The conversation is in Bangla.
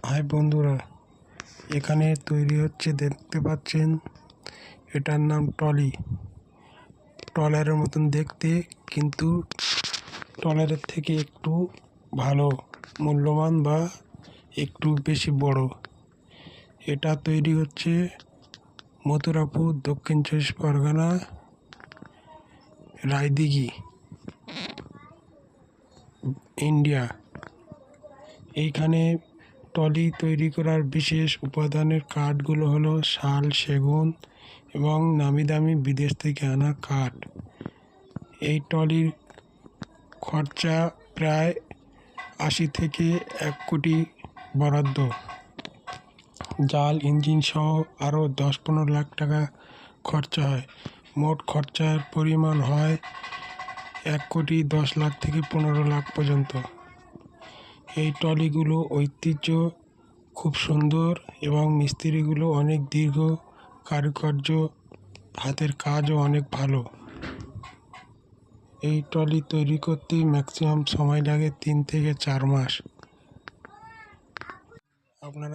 হাই বন্ধুরা, এখানে তৈরি হচ্ছে দেখতে পাচ্ছেন। এটার নাম ট্রলি। ট্রলারের মতন দেখতে, কিন্তু ট্রলারের থেকে একটু ভালো মূল্যবান বা একটু বেশি বড়। এটা তৈরি হচ্ছে মথুরাপুর, দক্ষিণ ২৪ পরগনা, রায়দিঘি, ইন্ডিয়া। এইখানে ট্রলি তৈরি করার বিশেষ উপাদানের কাঠগুলো হলো শাল, সেগুন এবং নামি দামি বিদেশ থেকে আনা কাঠ। এই ট্রলির খরচা প্রায় ৮০ থেকে ১ কোটি বরাদ্দ। জাল, ইঞ্জিন সহ আরও ১০-১৫ লাখ টাকা খরচা হয়। মোট খরচার পরিমাণ হয় ১,১০,০০,০০০ থেকে ১৫ লাখ পর্যন্ত। এই ট্রলিগুলো ঐতিহ্য খুব সুন্দর এবং মিস্ত্রিগুলো অনেক দীর্ঘ, কারুকার্য, হাতের কাজও অনেক ভালো। এই ট্রলি তৈরি করতে ম্যাক্সিমাম সময় লাগে ৩ থেকে ৪ মাস। আপনারা